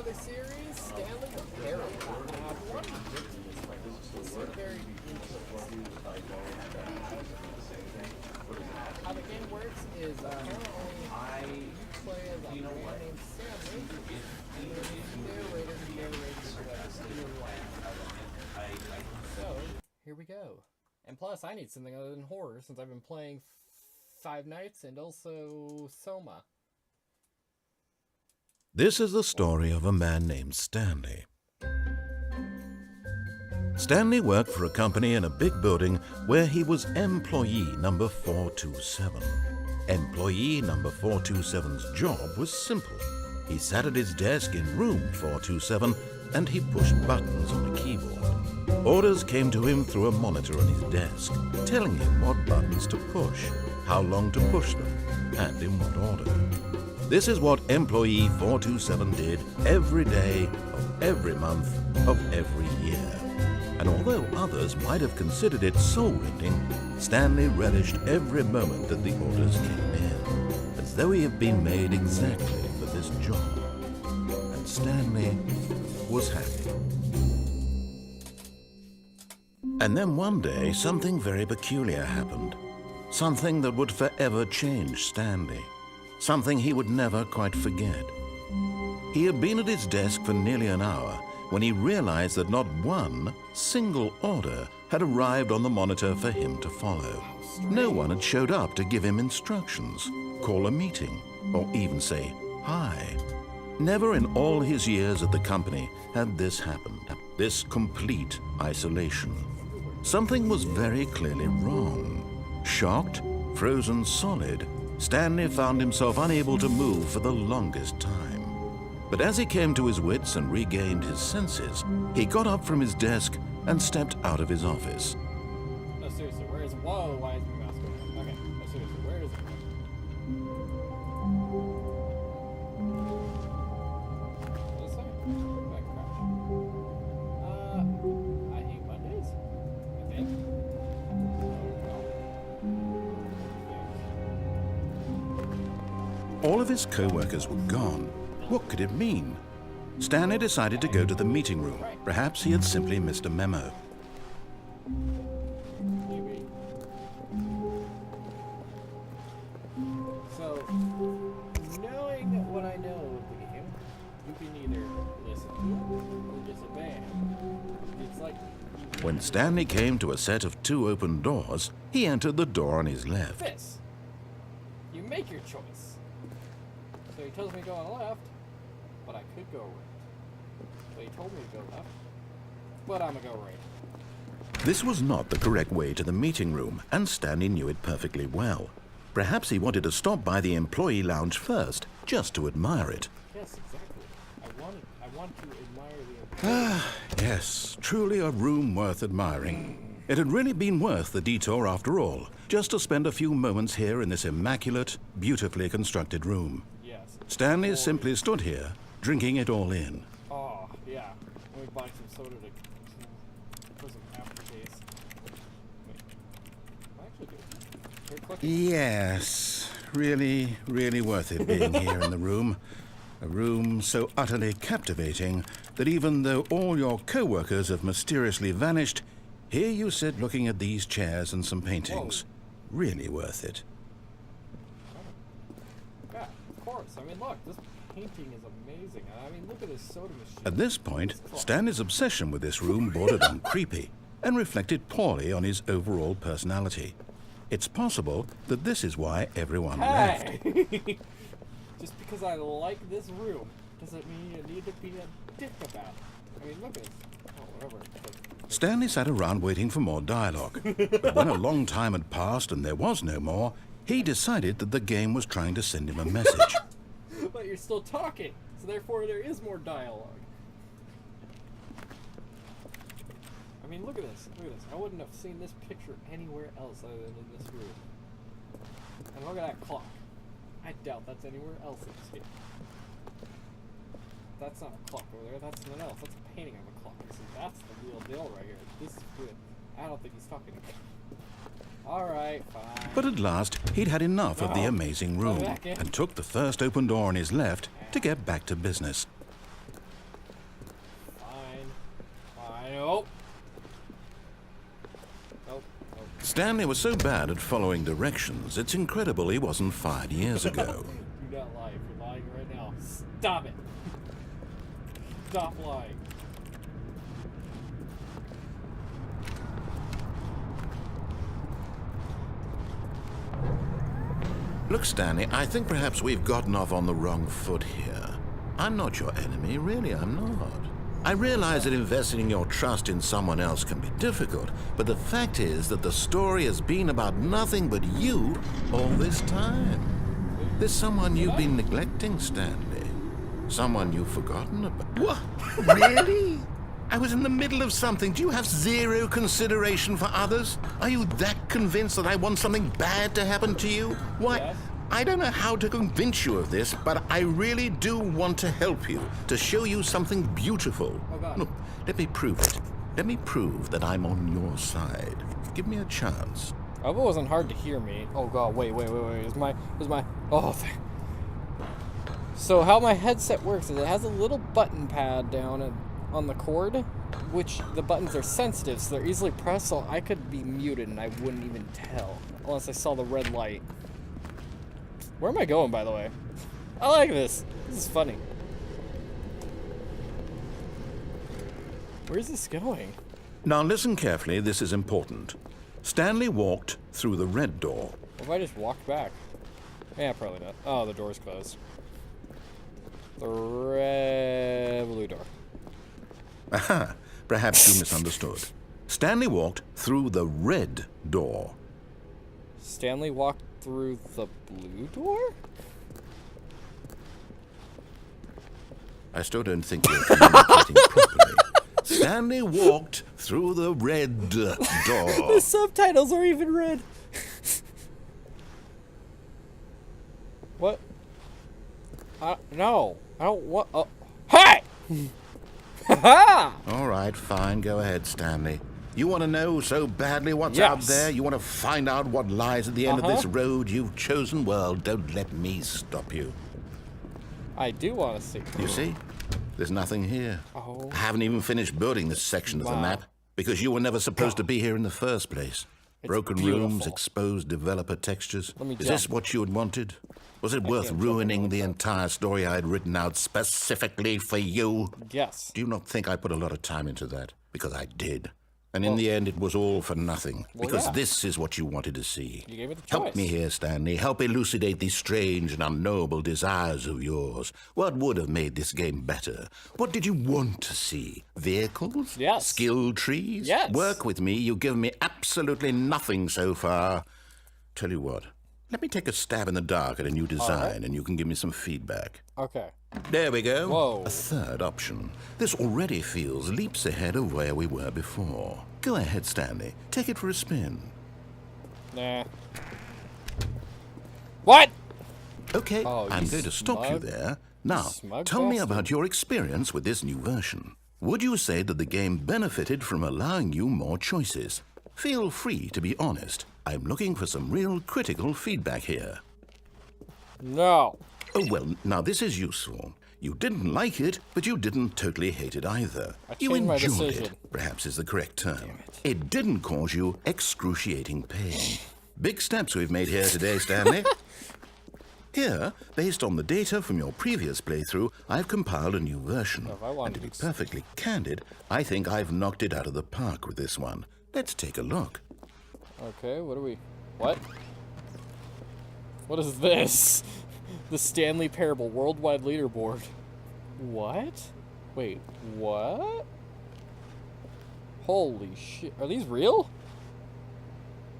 another series, Stanley the Parrot. This is very interesting. How the game works is apparently you play as a man named Stanley, and the narrator narrates So, here we go. And plus, I need something other than horror since I've been playing Five Nights and also Soma. This is the story of a man named Stanley. Stanley worked for a company in a big building where he was employee number 427. Employee number 427's job was simple. He sat at his desk in room 427 and he pushed buttons on a keyboard. Orders came to him through a monitor on his desk, telling him what buttons to push, how long to push them, and in what order. This is what employee 427 did every day of every month of every year. And although others might have considered it soul-rending, Stanley relished every moment that the orders came in, as though he had been made exactly for this job. And Stanley was happy. And then one day, something very peculiar happened. Something that would forever change Stanley. Something he would never quite forget. He had been at his desk for nearly an hour when he realized that not one single order had arrived on the monitor for him to follow. No one had showed up to give him instructions, call a meeting, or even say hi. Never in all his years at the company had this happened, this complete isolation. Something was very clearly wrong. Shocked, frozen solid, Stanley found himself unable to move for the longest time. But as he came to his wits and regained his senses, he got up from his desk and stepped out of his office. No, seriously, where is... Whoa, why is my mouse going? Okay, no, seriously, where is it? This way? Back crash. I hate Mondays, I think. All of his co-workers were gone. What could it mean? Stanley decided to go to the meeting room. Perhaps he had simply missed a memo. Maybe. So, knowing what I know of the game, you can either listen to it or disobey it. It's like... When Stanley came to a set of two open doors, he entered the door on his left. This. You make your choice. So he tells me to go on the left, but I could go right. So he told me to go left, but I'm gonna go right. This was not the correct way to the meeting room, and Stanley knew it perfectly well. Perhaps he wanted to stop by the employee lounge first, just to admire it. Yes, exactly. I want to admire the employee. Yes, truly a room worth admiring. It had really been worth the detour after all, just to spend a few moments here in this immaculate, beautifully constructed room. Yes. Stanley simply stood here, drinking it all in. Oh, yeah. Let me buy some soda to for some aftertaste. Wait. I actually do. Here, click it. Yes, really, really worth it being here in the room. A room so utterly captivating that even though all your co-workers have mysteriously vanished, here you sit looking at these chairs and some paintings. Whoa. Really worth it. Yeah, of course. I mean, look, this painting is amazing. I mean, look at this soda machine. At this point, Stanley's obsession with this room bordered on creepy and reflected poorly on his overall personality. It's possible that this is why everyone left. Hey! Just because I like this room doesn't mean you need to be a dick about it. I mean, look at this. Oh, whatever. Stanley sat around waiting for more dialogue. But when a long time had passed and there was no more, he decided that the game was trying to send him a message. But you're still talking, so therefore there is more dialogue. I mean, look at this. Look at this. I wouldn't have seen this picture anywhere else other than in this room. And look at that clock. I doubt that's anywhere else in this game. That's not a clock over there. That's something else. That's a painting of a clock. See, that's the real deal right here. This is good. I don't think he's talking to me. Alright, fine. But at last, he'd had enough of the amazing room and took the first open door on his left to get back to business. Stanley was so bad at following directions, it's incredible he wasn't fired years ago. Do not lie. If you're lying right now, stop it. Stop lying. Look, Stanley, I think perhaps we've gotten off on the wrong foot here. I'm not your enemy, really, I'm not. I realize that investing your trust in someone else can be difficult, but the fact is that the story has been about nothing but you all this time. There's someone you've been neglecting, Stanley. Someone you've forgotten about. What? Really? I was in the middle of something. Do you have zero consideration for others? Are you that convinced that I want something bad to happen to you? Why, Yes. I don't know how to convince you of this, but I really do want to help you, to show you something beautiful. Oh, God. Look, let me prove it. Let me prove that I'm on your side. Give me a chance. I hope it wasn't hard to hear me. Oh god, wait. Is my So how my headset works is it has a little button pad down on the cord, which the buttons are sensitive, so they're easily pressed, so I could be muted and I wouldn't even tell unless I saw the red light. Where am I going, by the way? I like this. This is funny. Where's this going? Now listen carefully, this is important. Stanley walked through the red door. What if I just walk back? Yeah, probably not. Oh, the door's closed. The red blue door. Aha, perhaps you misunderstood. Stanley walked through the red door. Stanley walked through the blue door? I still don't think you're communicating properly. Stanley walked through the red door. The subtitles are even red. What? No. I don't want. Oh. Hey! Ha! All right, fine. Go ahead, Stanley. You want to know so badly what's Yes. out there? You want to find out what lies at the end of this Uh-huh. road you've chosen? Well, don't let me stop you. I do want to see. You see? There's nothing here. Oh. I haven't even finished building this section of the Wow. map because you were never supposed to be here in the first place. Broken rooms, beautiful. exposed developer textures. Let me Is this jump. what you had wanted? Was it worth can't jump ruining anymore. the entire story I had written out specifically for you? Yes. Do you not think I put a lot of time into that? Because I did. And in the end, it was all for nothing. Because yeah. this is what you wanted to see. You gave it the Help choice. me here, Stanley. Help elucidate these strange and unknowable desires of yours. What would have made this game better? What did you want to see? Vehicles? Yes. Skill trees? Yes. Work with me. You've given me absolutely nothing so far. Tell you what. Let me take a stab in the dark at a new design, and you can give me some feedback. Okay. There we go. Whoa. A third option. This already feels leaps ahead of where we were before. Go ahead, Stanley. Take it for a spin. Nah. What? Okay, Oh, you I'm going to stop you smug- there. Now, smug tell me bastard. about your experience with this new version. Would you say that the game benefited from allowing you more choices? Feel free to be honest. I'm looking for some real critical feedback here. No. Oh, well, now this is useful. You didn't like it, but you didn't totally hate it either. You changed my enjoyed decision. it, perhaps is the correct term. It didn't cause you excruciating pain. Big steps we've made here today, Stanley. Here, based on the data from your previous playthrough, I've compiled a new version. if I wanted And to be to- perfectly candid, I think I've knocked it out of the park with this one. Let's take a look. Okay, what are we... What? What is this? The Stanley Parable Worldwide Leaderboard. What? Wait, what? Holy shit. Are these real?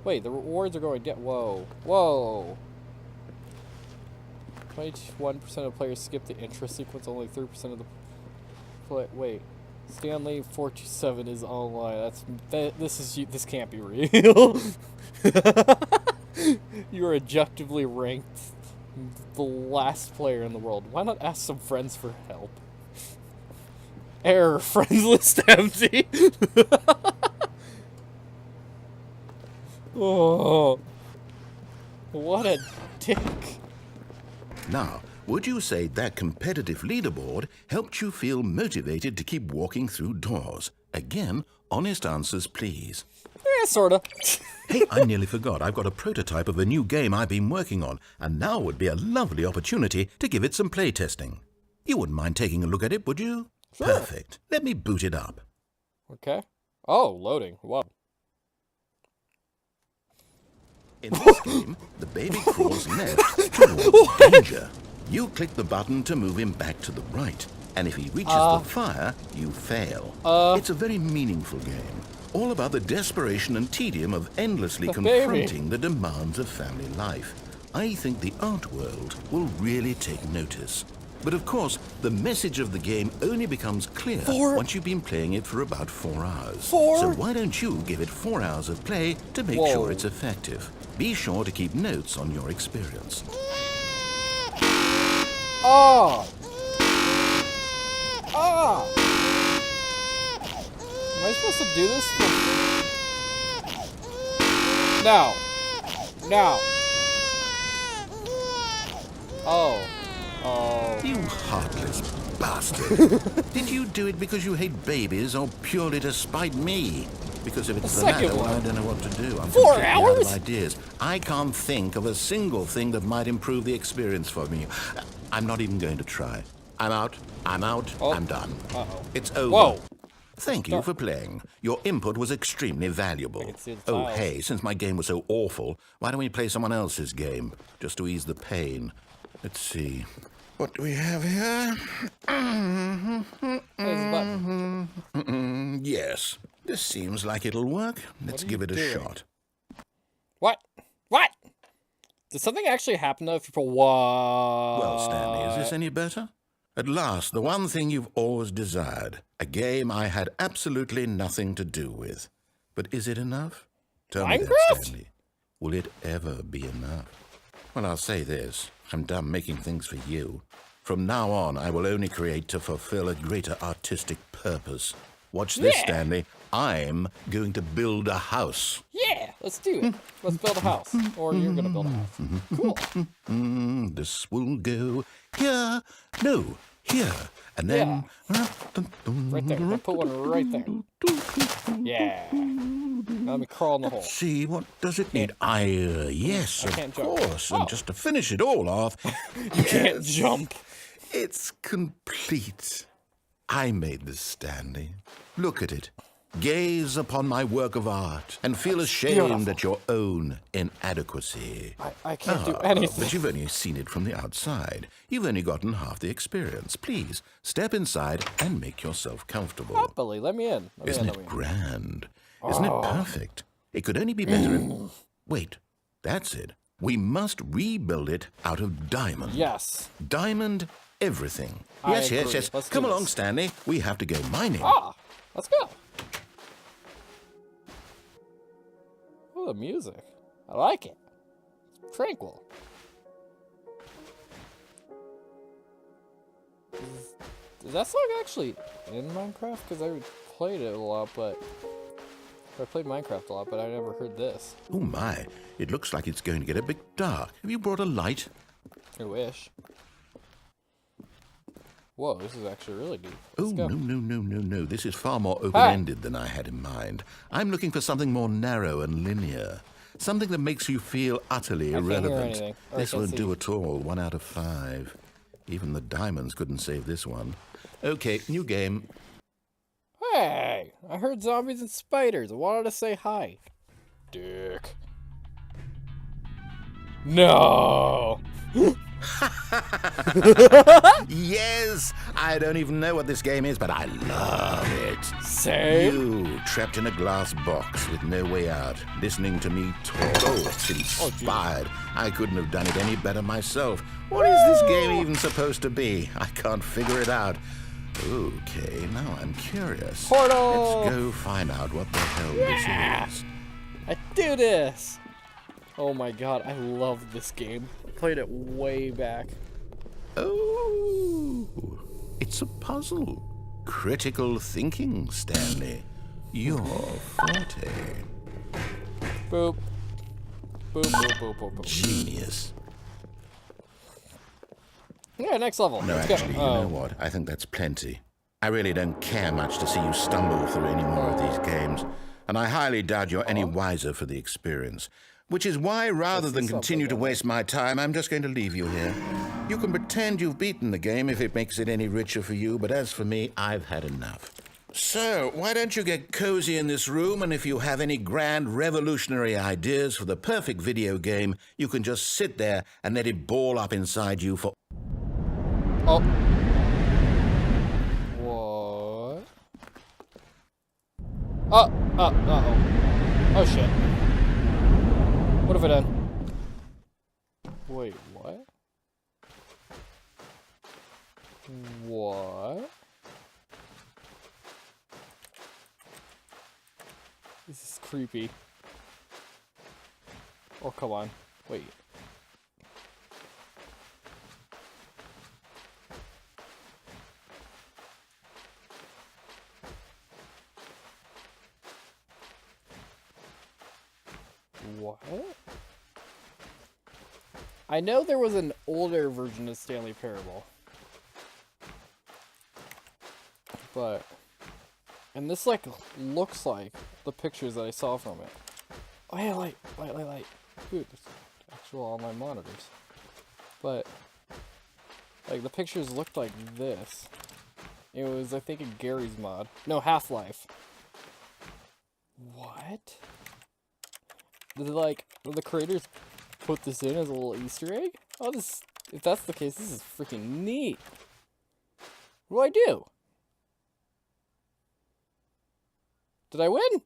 Wait, the rewards are going down. Whoa. Whoa. 21% of players skip the intro sequence, only 3% of the play. Wait. Stanley 427 is online. This can't be real. You are objectively ranked the last player in the world. Why not ask some friends for help? Error, friends list empty. Oh, what a dick. Now, would you say that competitive leaderboard helped you feel motivated to keep walking through doors? Again, honest answers, please. Yeah, sorta. Hey, I nearly forgot. I've got a prototype of a new game I've been working on, and now would be a lovely opportunity to give it some playtesting. You wouldn't mind taking a look at it, would you? Sure. Perfect. Let me boot it up. Okay. Oh, loading. Wow. In this game, the baby crawls left towards danger. You click the button to move him back to the right, and if he reaches the fire, you fail. It's a very meaningful game, all about the desperation and tedium of endlessly confronting the demands of family life. I think the art world will really take notice. But of course, the message of the game only becomes clear once you've been playing it for about 4 hours. So why don't you give it 4 hours of play to make sure it's effective? Be sure to keep notes on your experience. Oh! Ah! Am I supposed to do this? No. No. Oh. Oh. You heartless bastard. Did you do it because you hate babies or purely to spite me? Because if it's the latter, well, I don't know what to do. I'm 4 hours? out of ideas. I can't think of a single thing that might improve the experience for me. I'm not even going to try. I'm out. I'm out. Oh. I'm done. Uh-oh. It's over. Whoa. Thank you for playing. Your input was extremely valuable. Oh, hey, since my game was so awful, why don't we play someone else's game, just to ease the pain? Let's see. What do we have here? There's a button. Yes. This seems like it'll work. Let's give it a shot. What? What? Did something actually happen though? What? Well, Stanley, is this any better? At last, the one thing you've always desired. A game I had absolutely nothing to do with. But is it enough? Tell me that, Stanley. Will it ever be enough? Well, I'll say this. I'm done making things for you. From now on, I will only create to fulfill a greater artistic purpose. Watch this, Stanley. I'm going to build a house. Yeah, let's do it. Let's build a house. Or you're going to build a house. Cool. This will go here. No, here. And then... Right there. I'll put one right there. Yeah. Now let me crawl in the hole. See, what does it need? Yes, of course. And just to finish it all off... You can't jump. It's complete. I made this, Stanley. Look at it. Gaze upon my work of art and feel ashamed at your own inadequacy. I can't do anything. But you've only seen it from the outside. You've only gotten half the experience. Please, step inside and make yourself comfortable. Happily, let me in. Isn't it grand? Isn't it perfect? It could only be better if... Wait, that's it. We must rebuild it out of diamond. Yes. Diamond everything. Yes. Come along, Stanley. We have to go mining. Let's go. Oh, the music. I like it. It's tranquil. Is that song actually in Minecraft? Because I played it a lot, but... I played Minecraft a lot, but I never heard this. Oh my, it looks like it's going to get a bit dark. Have you brought a light? I wish. Whoa, this is actually really deep. Let's go. No. This is far more open-ended than I had in mind. I'm looking for something more narrow and linear. Something that makes you feel utterly irrelevant. This won't do at all. 1 out of 5. Even the diamonds couldn't save this one. Okay, new game. Hey, I heard zombies and spiders. I wanted to say hi. Dick. No. Yes! I don't even know what this game is, but I love it. Same. You, trapped in a glass box with no way out, listening to me talk. Oh, it's inspired. I couldn't have done it any better myself. What is this game even supposed to be? I can't figure it out. Okay, now I'm curious. Portal! Let's go find out what the hell this is. I do this! Oh my god, I love this game. I played it way back. Oh, it's a puzzle. Critical thinking, Stanley. Your forte. Boop. Boop, boop, boop, boop, boop. Genius. Yeah, next level. No, Let's actually, go. you know what? I think that's plenty. I really don't care much to see you stumble through any more of these games, and I highly doubt you're any wiser for the experience. Which is why, rather than continue to waste my time, I'm just going to leave you here. You can pretend you've beaten the game if it makes it any richer for you, but as for me, I've had enough. So, why don't you get cozy in this room, and if you have any grand revolutionary ideas for the perfect video game, you can just sit there and let it ball up inside you for... Oh. What? Uh-oh. Oh, shit. What have I done? Wait, what? What? This is creepy. Oh, come on. Wait. What? I know there was an older version of Stanley Parable. But... And this, like, looks like the pictures that I saw from it. Oh, yeah, light. Dude, there's actual online monitors. But, like, the pictures looked like this. It was, I think, a Gary's mod. No, Half-Life. What? Did the creators put this in as a little Easter egg? Oh, this, if that's the case, this is freaking neat. What do I do? Did I win?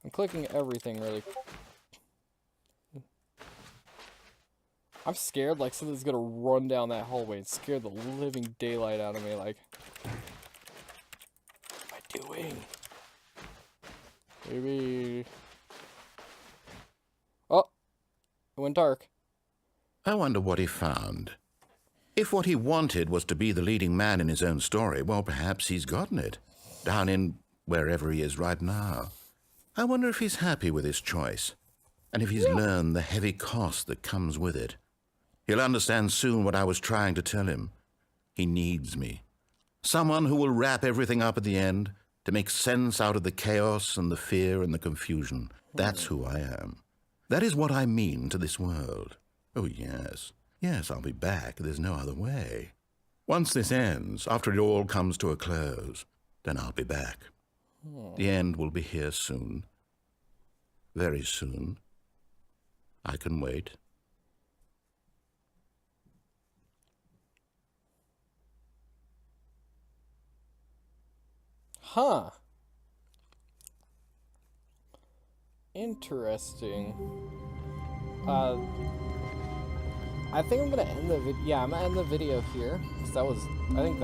I'm clicking everything really. I'm scared like something's gonna run down that hallway and scare the living daylight out of me, like. What am I doing? Maybe... Oh! It went dark. I wonder what he found. If what he wanted was to be the leading man in his own story, well, perhaps he's gotten it. Down in wherever he is right now. I wonder if he's happy with his choice. And if he's learned the heavy cost that comes with it. He'll understand soon what I was trying to tell him. He needs me. Someone who will wrap everything up at the end, to make sense out of the chaos and the fear and the confusion. That's who I am. That is what I mean to this world. Oh, yes. Yes, I'll be back. There's no other way. Once this ends, after it all comes to a close, then I'll be back. The end will be here soon. Very soon. I can wait. Huh. Interesting. I think I'm gonna end the video. Yeah, I'm gonna end the video here because that was. I think.